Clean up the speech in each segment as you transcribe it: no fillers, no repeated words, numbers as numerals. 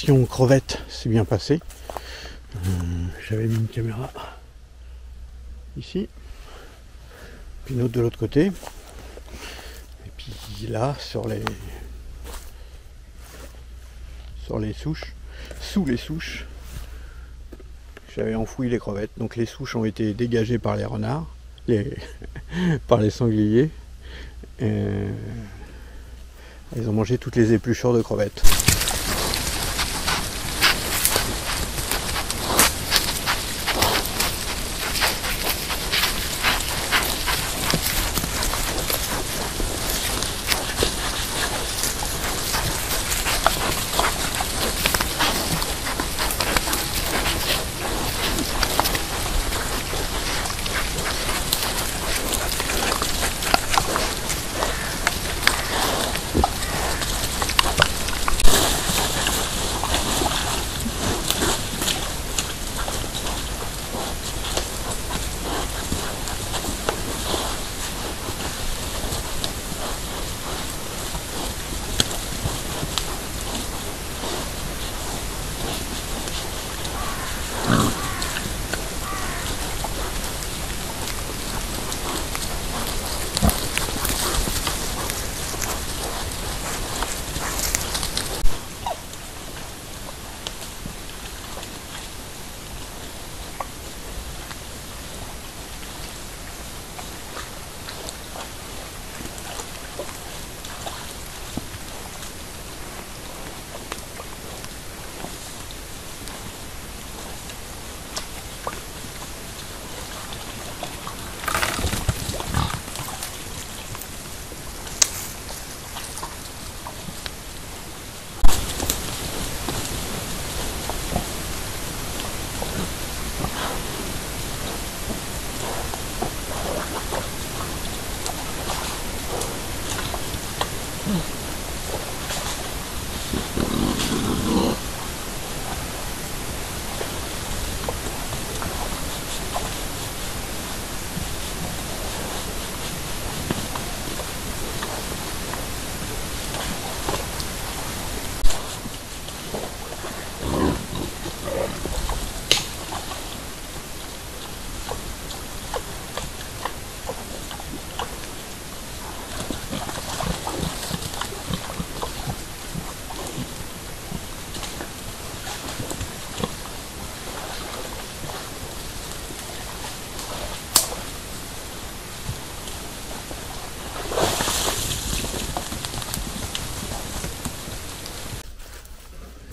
l'opération crevette s'est bien passée. J'avais mis une caméra ici, puis une autre de l'autre côté, et puis là sur les souches, sous les souches, j'avais enfoui les crevettes. Donc les souches ont été dégagées par les renards, par les sangliers. Ils ont mangé toutes les épluchures de crevettes.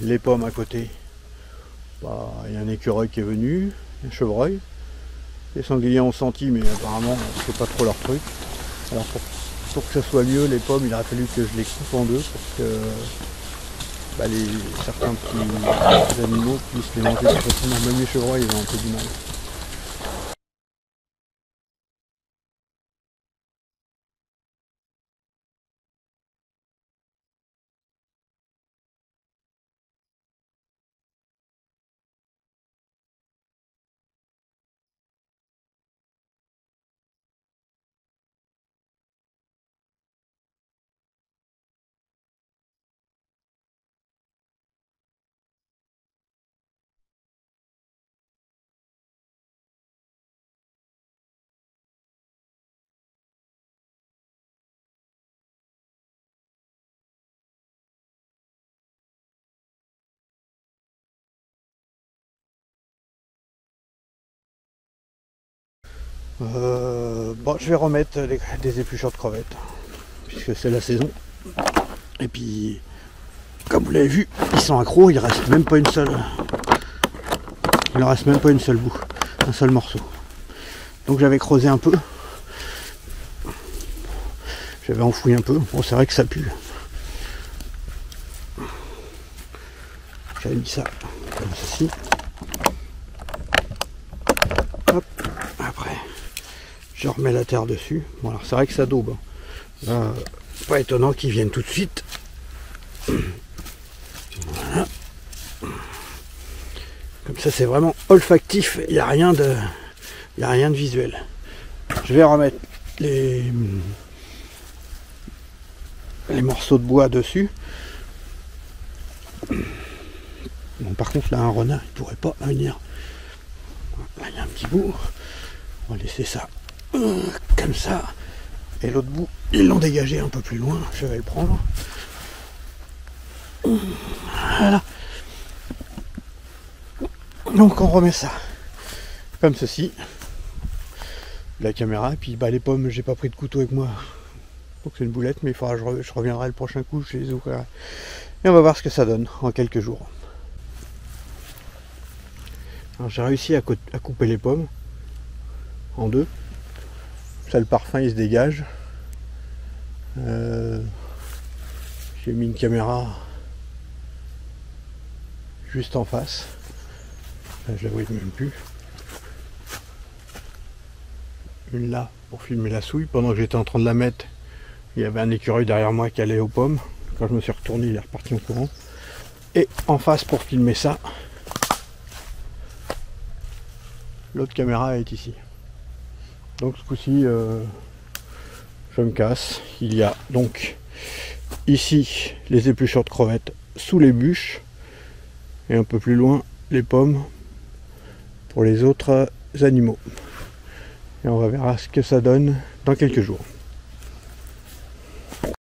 Les pommes à côté, il y a un écureuil qui est venu, un chevreuil. Les sangliers ont senti, mais apparemment c'est pas trop leur truc. Alors pour que ça soit mieux, les pommes, il aurait fallu que je les coupe en deux pour que certains petits animaux puissent les manger plus facilement. Même les chevreuils, ils ont un peu du mal. Je vais remettre des épluchures de crevettes, puisque c'est la saison. Et puis, comme vous l'avez vu, ils sont accros, il ne reste même pas une seule. Il ne reste même pas une seule boue, un seul morceau. Donc j'avais creusé un peu. J'avais enfoui un peu. Bon, c'est vrai que ça pue. J'avais mis ça comme ceci. Hop, après, je remets la terre dessus. Bon, alors c'est vrai que ça daube. Là, pas étonnant qu'ils viennent tout de suite. Voilà. Comme ça, c'est vraiment olfactif. Il n'y a rien de visuel. Je vais remettre les morceaux de bois dessus. Bon, par contre là un renard il pourrait pas venir. Là il y a un petit bout. On va laisser ça comme ça. Et l'autre bout, ils l'ont dégagé un peu plus loin. Je vais le prendre. Voilà. Donc on remet ça comme ceci. La caméra. Et puis bah, les pommes, j'ai pas pris de couteau avec moi. Donc c'est une boulette, mais il faudra je reviendrai le prochain coup, je les ouvrirai. Et on va voir ce que ça donne en quelques jours. Alors j'ai réussi à couper les pommes en deux. Ça, le parfum il se dégage. J'ai mis une caméra juste en face. Là, je la vois même plus. Une là pour filmer la souille. Pendant que j'étais en train de la mettre, il y avait un écureuil derrière moi qui allait aux pommes. Quand je me suis retourné, il est reparti en courant. Et en face pour filmer ça, l'autre caméra est ici. Donc ce coup-ci, je me casse. Il y a donc ici les épluchures de crevettes sous les bûches. Et un peu plus loin, les pommes pour les autres animaux. Et on va voir ce que ça donne dans quelques jours.